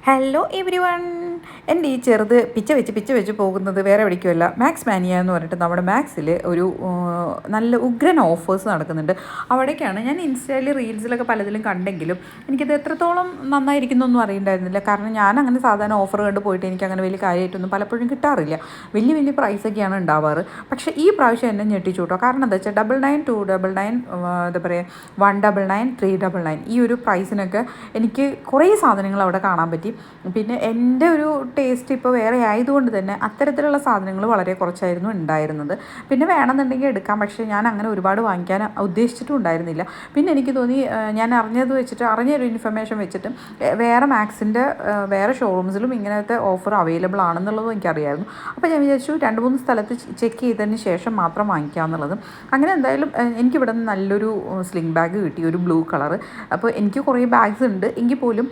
Hello every one. എൻ്റെ ഈ ചെറുത് പിച്ച വെച്ച് പോകുന്നത് വേറെ എവിടേക്കുമല്ല, മാക്സ് മാനിയ എന്ന് പറഞ്ഞിട്ട് നമ്മുടെ മാക്സിൽ ഒരു നല്ല ഉഗ്രൻ ഓഫേഴ്സ് നടക്കുന്നുണ്ട്. അവിടേക്കാണ് ഞാൻ ഇൻസ്റ്റയിൽ റീൽസിലൊക്കെ പലതിലും കണ്ടെങ്കിലും എനിക്കത് എത്രത്തോളം നന്നായിരിക്കുന്നൊന്നും അറിയണ്ടായിരുന്നില്ല. കാരണം ഞാൻ അങ്ങനെ സാധാരണ ഓഫർ കണ്ട് പോയിട്ട് എനിക്ക് അങ്ങനെ വലിയ കാര്യമായിട്ടൊന്നും പലപ്പോഴും കിട്ടാറില്ല. വലിയ വലിയ പ്രൈസൊക്കെയാണ് ഉണ്ടാവാറ്. പക്ഷേ ഈ പ്രാവശ്യം എന്നെ ഞെട്ടിച്ചു കേട്ടോ. കാരണം എന്താ വെച്ചാൽ 99, 299, എന്താ പറയുക 199, 399 ഈ ഒരു പ്രൈസിനൊക്കെ എനിക്ക് കുറേ സാധനങ്ങൾ അവിടെ കാണാൻ പറ്റി. പിന്നെ എൻ്റെ ഒരു ടേസ്റ്റ് ഇപ്പോൾ വേറെ ആയതുകൊണ്ട് തന്നെ അത്തരത്തിലുള്ള സാധനങ്ങൾ വളരെ കുറച്ചായിരുന്നു ഉണ്ടായിരുന്നത്. പിന്നെ വേണമെന്നുണ്ടെങ്കിൽ എടുക്കാം, പക്ഷേ ഞാൻ അങ്ങനെ ഒരുപാട് വാങ്ങിക്കാൻ ഉദ്ദേശിച്ചിട്ടും ഉണ്ടായിരുന്നില്ല. പിന്നെ എനിക്ക് തോന്നി ഞാൻ അറിഞ്ഞൊരു ഇൻഫർമേഷൻ വെച്ചിട്ട് വേറെ മാക്സിൻ്റെ വേറെ ഷോറൂംസിലും ഇങ്ങനത്തെ ഓഫർ അവൈലബിൾ ആണെന്നുള്ളതും എനിക്കറിയായിരുന്നു. അപ്പോൾ ഞാൻ വിചാരിച്ചു 2-3 സ്ഥലത്ത് ചെക്ക് ചെയ്തതിന് ശേഷം മാത്രം വാങ്ങിക്കാമെന്നുള്ളതും. അങ്ങനെ എന്തായാലും എനിക്കിവിടെ നിന്ന് നല്ലൊരു സ്ലിംഗ് ബാഗ് കിട്ടി, ഒരു ബ്ലൂ കളറ്. അപ്പോൾ എനിക്ക് കുറേ ബാഗ്സ് ഉണ്ട് എങ്കിൽ പോലും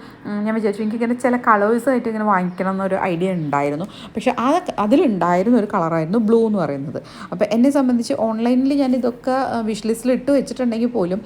ഞാൻ വിചാരിച്ചു എനിക്കിങ്ങനെ ചില കളേഴ്സായിട്ട് ഇങ്ങനെ വാങ്ങിക്കണം എന്നൊരു ഐഡിയ ഉണ്ടായിരുന്നു. പക്ഷേ അതിലുണ്ടായിരുന്ന ഒരു കളറായിരുന്നു ബ്ലൂ എന്ന് പറയുന്നത്. അപ്പോൾ എന്നെ സംബന്ധിച്ച് ഓൺലൈനിൽ ഞാൻ ഇതൊക്കെ വിഷ് ലിസ്റ്റിൽ ഇട്ട് വെച്ചിട്ടുണ്ടെങ്കിൽ പോലും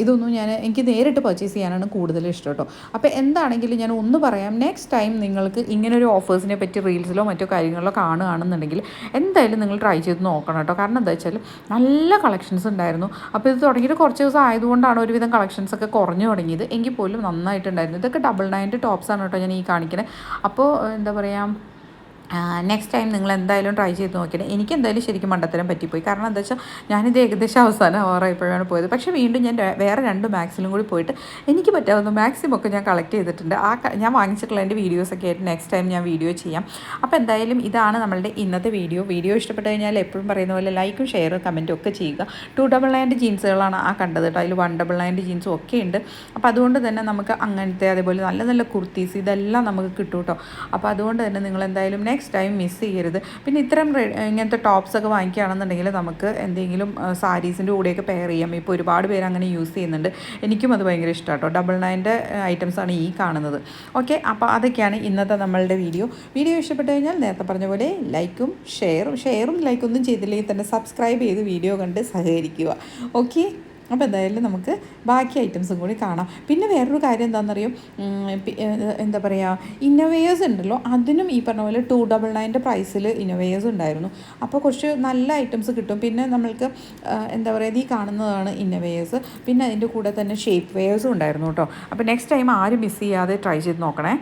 ഇതൊന്നും എനിക്ക് നേരിട്ട് പർച്ചേസ് ചെയ്യാനാണ് കൂടുതൽ ഇഷ്ടം കേട്ടോ. അപ്പോൾ എന്താണെങ്കിലും ഞാൻ ഒന്ന് പറയാം, നെക്സ്റ്റ് ടൈം നിങ്ങൾക്ക് ഇങ്ങനൊരു ഓഫേഴ്സിനെ പറ്റി റീൽസിലോ മറ്റോ കാര്യങ്ങളിലോ കാണുകയാണെന്നുണ്ടെങ്കിൽ എന്തായാലും നിങ്ങൾ ട്രൈ ചെയ്ത് നോക്കണം കേട്ടോ. കാരണം എന്താ വെച്ചാൽ നല്ല കളക്ഷൻസ് ഉണ്ടായിരുന്നു. അപ്പോൾ ഇത് തുടങ്ങിയിട്ട് കുറച്ച് ദിവസം ആയതുകൊണ്ടാണ് ഒരുവിധം കളക്ഷൻസൊക്കെ കുറഞ്ഞു തുടങ്ങിയത്. എങ്കിൽ പോലും നന്നായിട്ടുണ്ടായിരുന്നു. ഇതൊക്കെ 99 ടോപ്സാണ് കേട്ടോ ഞാൻ ഈ കാണിക്കുന്നത്. അപ്പോൾ എന്താ പറയുക, നെക്സ്റ്റ് ടൈം നിങ്ങൾ എന്തായാലും ട്രൈ ചെയ്ത് നോക്കിയിട്ട് എനിക്ക് എന്തായാലും ശരിക്കും മണ്ടത്തരം പറ്റിപ്പോയി. കാരണം എന്താ വെച്ചാൽ ഞാനിത് ഏകദേശം അവസാനം ആവാറായപ്പോഴാണ് പോയത്. പക്ഷേ വീണ്ടും ഞാൻ വേറെ 2 മാക്സിലും കൂടി പോയിട്ട് എനിക്ക് പറ്റാവുന്ന മാക്സിമൊക്കെ ഞാൻ കളക്ട് ചെയ്തിട്ടുണ്ട്. ഞാൻ വാങ്ങിച്ചിട്ടുള്ള എൻ്റെ വീഡിയോസൊക്കെ ആയിട്ട് നെക്സ്റ്റ് ടൈം ഞാൻ വീഡിയോ ചെയ്യാം. അപ്പോൾ എന്തായാലും ഇതാണ് നമ്മളുടെ ഇന്നത്തെ വീഡിയോ ഇഷ്ടപ്പെട്ട് കഴിഞ്ഞാൽ എപ്പോഴും പറയുന്ന പോലെ ലൈക്കും ഷെയറും കമൻറ്റും ഒക്കെ ചെയ്യുക. 299 ജീൻസുകളാണ് കണ്ടത് കേട്ടോ. അതിൽ 199 ജീൻസും ഒക്കെ ഉണ്ട്. അപ്പോൾ അതുകൊണ്ട് തന്നെ നമുക്ക് അങ്ങനത്തെ അതേപോലെ നല്ല നല്ല കുർത്തീസ് ഇതെല്ലാം നമുക്ക് കിട്ടും കേട്ടോ. അപ്പോൾ അതുകൊണ്ട് തന്നെ നിങ്ങൾ എന്തായാലും നെക്സ്റ്റ് ടൈം മിസ് ചെയ്യരുത്. പിന്നെ ഇങ്ങനത്തെ ടോപ്സൊക്കെ വാങ്ങിക്കുകയാണെന്നുണ്ടെങ്കിൽ നമുക്ക് എന്തെങ്കിലും സാരീസിൻ്റെ കൂടെയൊക്കെ പെയർ ചെയ്യാം. ഇപ്പോൾ ഒരുപാട് പേര് അങ്ങനെ യൂസ് ചെയ്യുന്നുണ്ട്. എനിക്കും അത് ഭയങ്കര ഇഷ്ടമാണ് കേട്ടോ. 99 ഐറ്റംസാണ് ഈ കാണുന്നത്. ഓക്കെ, അപ്പോൾ അതൊക്കെയാണ് ഇന്നത്തെ നമ്മളുടെ വീഡിയോ ഇഷ്ടപ്പെട്ട് കഴിഞ്ഞാൽ നേരത്തെ പറഞ്ഞ പോലെ ലൈക്കും ഷെയറും ലൈക്കൊന്നും ചെയ്തില്ലെങ്കിൽ തന്നെ സബ്സ്ക്രൈബ് ചെയ്ത് വീഡിയോ കണ്ട് സഹകരിക്കുക. ഓക്കെ, അപ്പോൾ എന്തായാലും നമുക്ക് ബാക്കി ഐറ്റംസും കൂടി കാണാം. പിന്നെ വേറൊരു കാര്യം എന്താണെന്നറിയോ, എന്താ പറയുക, ഇന്നോവേഴ്സ് ഉണ്ടല്ലോ, അതിനും ഈ പറഞ്ഞ പോലെ 299 പ്രൈസിൽ ഇന്നോവേഴ്സ് ഉണ്ടായിരുന്നു. അപ്പോൾ കുറച്ച് നല്ല ഐറ്റംസ് കിട്ടും. പിന്നെ നമ്മൾക്ക് എന്താ പറയുക, ഈ കാണുന്നതാണ് ഇന്നോവേഴ്സ്. പിന്നെ അതിൻ്റെ കൂടെ തന്നെ ഷേപ്പ് വെയേഴ്സും ഉണ്ടായിരുന്നു കേട്ടോ. അപ്പോൾ നെക്സ്റ്റ് ടൈം ആരും മിസ് ചെയ്യാതെ ട്രൈ ചെയ്ത് നോക്കണേ.